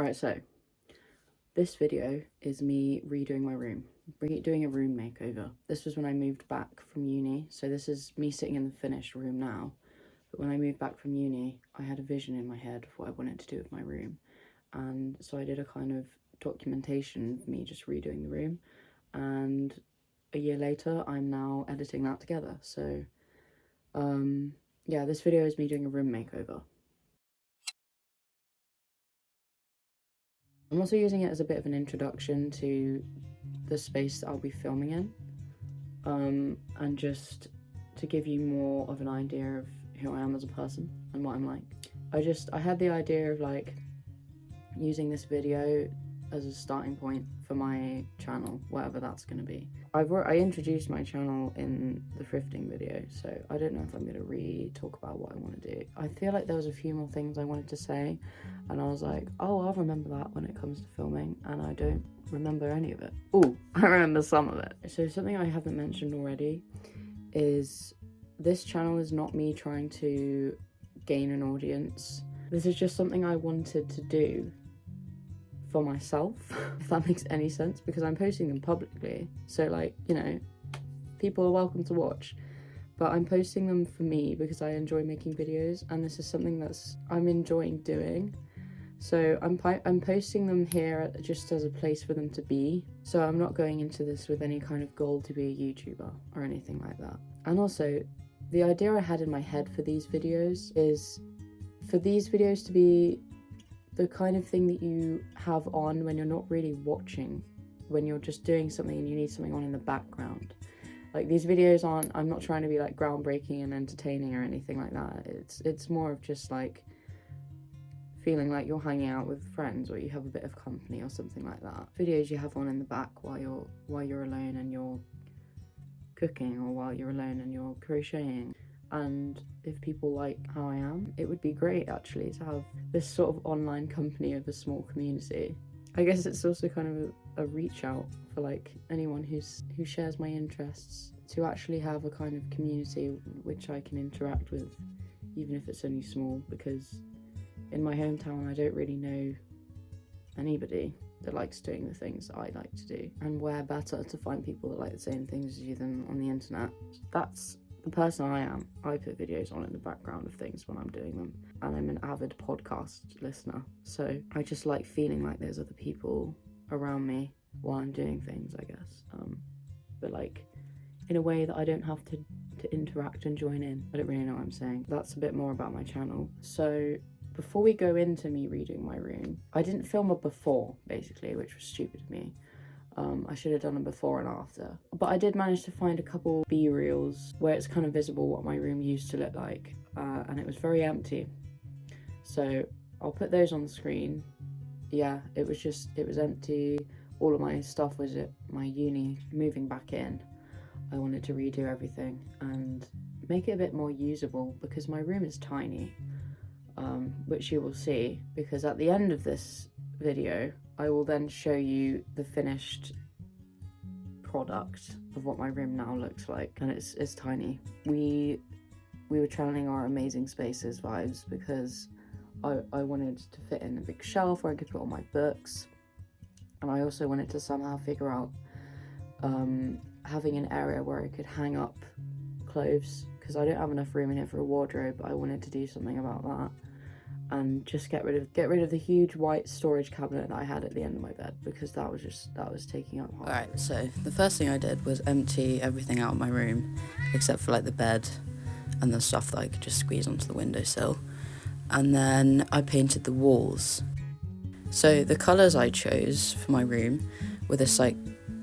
Alright, so this video is me redoing my room, doing a room makeover. This was when I moved back from uni, so this is me sitting in the finished room now. But when I moved back from uni, I had a vision in my head of what I wanted to do with my room. And so I did a kind of documentation of me just redoing the room. And a year later, I'm now editing that together. So, yeah, this video is me doing a room makeover. I'm also using it as a bit of an introduction to the space that I'll be filming in, and just to give you more of an idea of who I am as a person and what I'm like. I had the idea of like using this video as a starting point for my channel, whatever that's going to be. I introduced my channel in the thrifting video, so I don't know if I'm going to re-talk about what I want to do. I feel like there was a few more things I wanted to say, and I was like, oh, I'll remember that when it comes to filming, and I don't remember any of it. Oh, I remember some of it. So something I haven't mentioned already is this channel is not me trying to gain an audience. This is just something I wanted to do for myself, if that makes any sense, because I'm posting them publicly, so like, you know, people are welcome to watch, but I'm posting them for me because I enjoy making videos, and this is something I'm enjoying doing. So I'm posting them here just as a place for them to be, so I'm not going into this with any kind of goal to be a YouTuber or anything like that. And also, the idea I had in my head for these videos is for these videos to be the kind of thing that you have on when you're not really watching, when you're just doing something and you need something on in the background. Like, these videos I'm not trying to be like groundbreaking and entertaining or anything like that. It's more of just like feeling like you're hanging out with friends, or you have a bit of company or something like that. Videos you have on in the back while you're alone and you're cooking, or while you're alone and you're crocheting. And if people like how I am, it would be great actually to have this sort of online company of a small community. I guess it's also kind of a reach out for like anyone who shares my interests, to actually have a kind of community which I can interact with, even if it's only small, because in my hometown I don't really know anybody that likes doing the things that I like to do. And where better to find people that like the same things as you than on the internet. That's the person I am. I put videos on in the background of things when I'm doing them, and I'm an avid podcast listener, so I just like feeling like there's other people around me while I'm doing things, I guess, but like in a way that I don't have to interact and join in. I don't really know what I'm saying. That's a bit more about my channel. So before we go into me redoing my room, I didn't film a before, basically, which was stupid of me. I should have done a before and after. But I did manage to find a couple B-reels where it's kind of visible what my room used to look like, and it was very empty. So I'll put those on the screen. Yeah, it was empty. All of my stuff was at my uni. Moving back in, I wanted to redo everything and make it a bit more usable, because my room is tiny, which you will see, because at the end of this video I will then show you the finished product of what my room now looks like, and it's tiny. We were channeling our Amazing Spaces vibes, because I wanted to fit in a big shelf where I could put all my books, and I also wanted to somehow figure out having an area where I could hang up clothes, because I don't have enough room in here for a wardrobe. I wanted to do something about that, and just get rid of the huge white storage cabinet that I had at the end of my bed, because that was taking up half. Alright, so the first thing I did was empty everything out of my room, except for like the bed and the stuff that I could just squeeze onto the windowsill. And then I painted the walls. So the colours I chose for my room were this like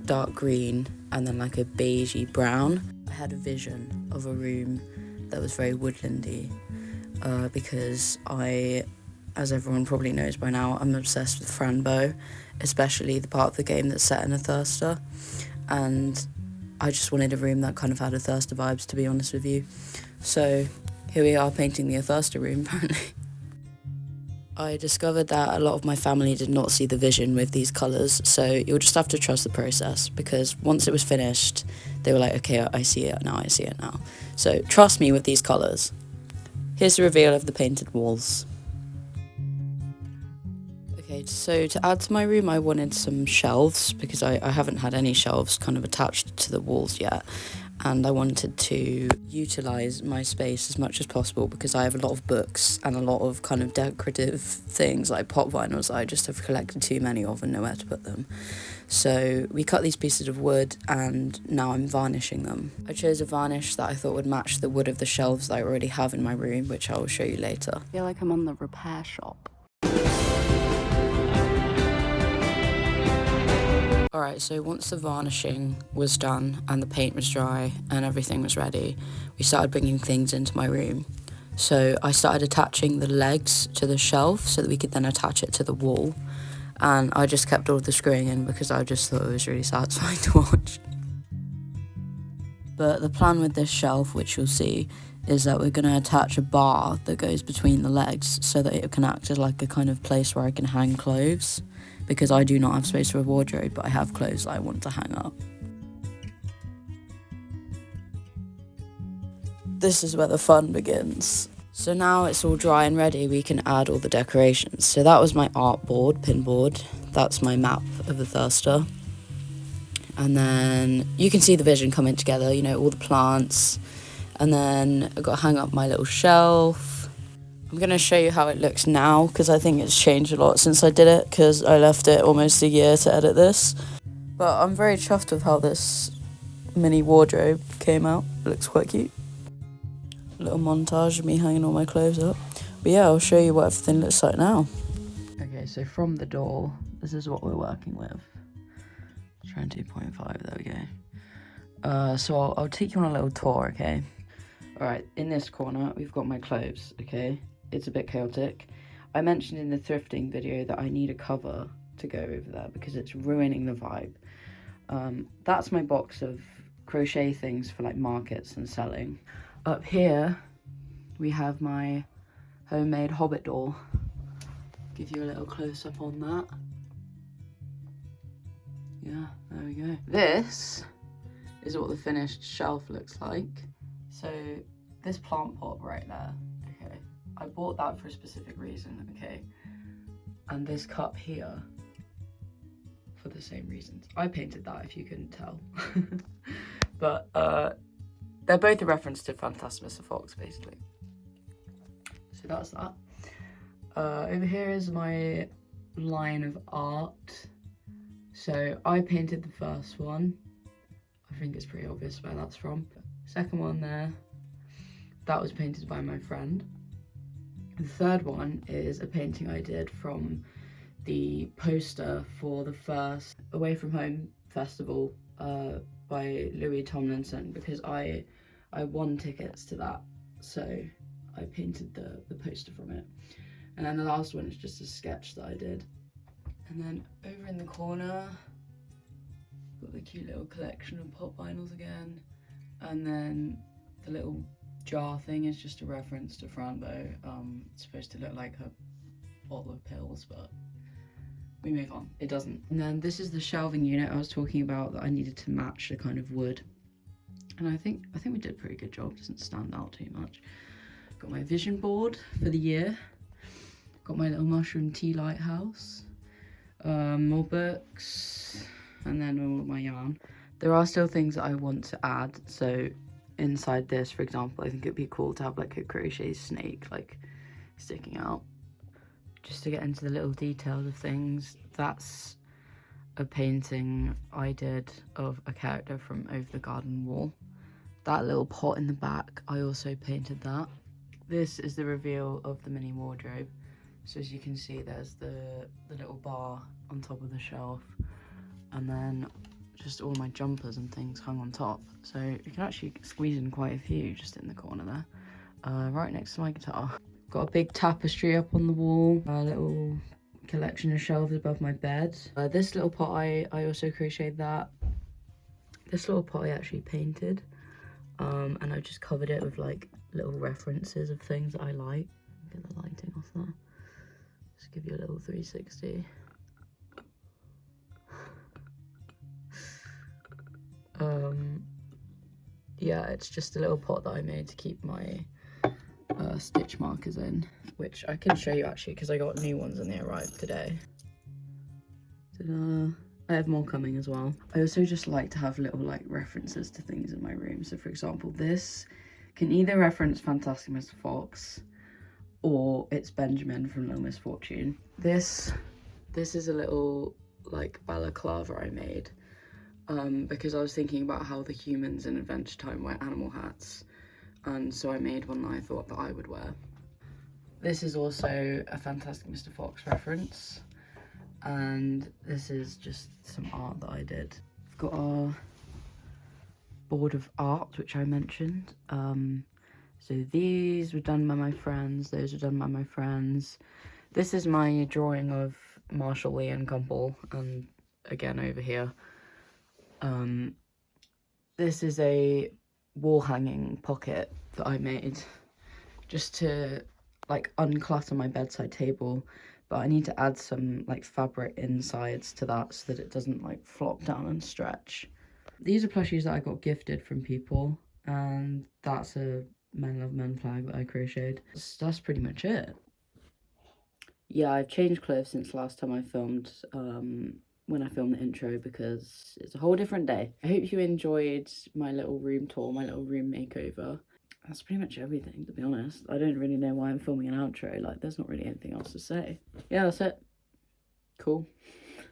dark green and then like a beigey brown. I had a vision of a room that was very woodlandy, because as everyone probably knows by now, I'm obsessed with Franbo, especially the part of the game that's set in a thirster, and I just wanted a room that kind of had a thirster vibes, to be honest with you. So here we are painting the thirster room, apparently. I discovered that a lot of my family did not see the vision with these colours, so you'll just have to trust the process, because once it was finished, they were like, okay, I see it now, So trust me with these colours. Here's the reveal of the painted walls. Okay, Okay, so to add to my room, I wanted some shelves because I haven't had any shelves kind of attached to the walls yet. And I wanted to utilise my space as much as possible because I have a lot of books and a lot of kind of decorative things like pop vinyls I just have collected too many of and nowhere to put them. So we cut these pieces of wood and now I'm varnishing them. I chose a varnish that I thought would match the wood of the shelves that I already have in my room, which I will show you later. I feel like I'm on the repair shop. Alright, so once the varnishing was done and the paint was dry and everything was ready, we started bringing things into my room. So I started attaching the legs to the shelf so that we could then attach it to the wall. And I just kept all of the screwing in because I just thought it was really satisfying to watch. But the plan with this shelf, which you'll see, is that we're going to attach a bar that goes between the legs so that it can act as like a kind of place where I can hang clothes. Because I do not have space for a wardrobe, but I have clothes that I want to hang up. This is where the fun begins. So now it's all dry and ready, we can add all the decorations. So that was my art board, pin board. That's my map of the Thirster. And then you can see the vision coming together, you know, all the plants. And then I've got to hang up my little shelf. I'm going to show you how it looks now because I think it's changed a lot since I did it because I left it almost a year to edit this. But I'm very chuffed with how this mini wardrobe came out. It looks quite cute. A little montage of me hanging all my clothes up. But yeah, I'll show you what everything looks like now. Okay, so from the door, this is what we're working with. Trying 2.5, there we go. So I'll take you on a little tour, okay? Alright, in this corner, we've got my clothes, okay? It's a bit chaotic. I mentioned in the thrifting video that I need a cover to go over there because it's ruining the vibe. That's my box of crochet things for like markets and selling. Up here, we have my homemade hobbit door. Give you a little close-up on that. Yeah, there we go. This is what the finished shelf looks like. So this plant pot right there, okay, I bought that for a specific reason, okay, and this cup here for the same reasons. I painted that if you couldn't tell. But they're both a reference to Phantasm Mr. Fox basically. So that's that. Over here is my line of art. So I painted the first one. I think it's pretty obvious where that's from. Second one there, that was painted by my friend. The third one is a painting I did from the poster for the first Away From Home festival by Louis Tomlinson because I won tickets to that, so I painted the poster from it. And then the last one is just a sketch that I did. And then over in the corner, got the cute little collection of pop vinyls again. And then the little jar thing is just a reference to Franbo. It's supposed to look like a bottle of pills, but we move on. It doesn't. And then this is the shelving unit I was talking about that I needed to match the kind of wood. And I think we did a pretty good job. It doesn't stand out too much. Got my vision board for the year. Got my little mushroom tea lighthouse. More books, and then all my yarn. There are still things that I want to add, so inside this, for example, I think it'd be cool to have like a crochet snake like sticking out, just to get into the little details of things. That's a painting I did of a character from Over the Garden Wall. That little pot in the back, I also painted that. This is the reveal of the mini wardrobe. So as you can see, there's the little bar on top of the shelf, and then just all my jumpers and things hung on top. So you can actually squeeze in quite a few just in the corner there, right next to my guitar. Got a big tapestry up on the wall, a little collection of shelves above my bed. This little pot, I also crocheted that. This little pot I actually painted, and I just covered it with like little references of things that I like. Get the lighting off there. Just give you a little 360. Yeah, it's just a little pot that I made to keep my stitch markers in, which I can show you actually because I got new ones and they arrived today. Ta-da. I have more coming as well. I also just like to have little like references to things in my room. So for example, this can either reference Fantastic Mr. Fox or it's Benjamin from Little Miss Fortune. This is a little like balaclava I made because I was thinking about how the humans in Adventure Time wear animal hats, and so I made one that I thought that I would wear. This is also a Fantastic Mr. Fox reference, and this is just some art that I did. We've got our board of art, which I mentioned. So these were done by my friends, those were done by my friends. This is my drawing of Marshall Lee and Gumble, and again over here. This is a wall hanging pocket that I made just to like unclutter my bedside table, but I need to add some like fabric insides to that so that it doesn't like flop down and stretch. These are plushies that I got gifted from people, and that's a Men Love Men flag that I crocheted. That's pretty much it. Yeah, I've changed clothes since last time I filmed, when I filmed the intro, because it's a whole different day. I hope you enjoyed my little room tour, my little room makeover. That's pretty much everything, to be honest. I don't really know why I'm filming an outro, like there's not really anything else to say. Yeah, that's it. Cool.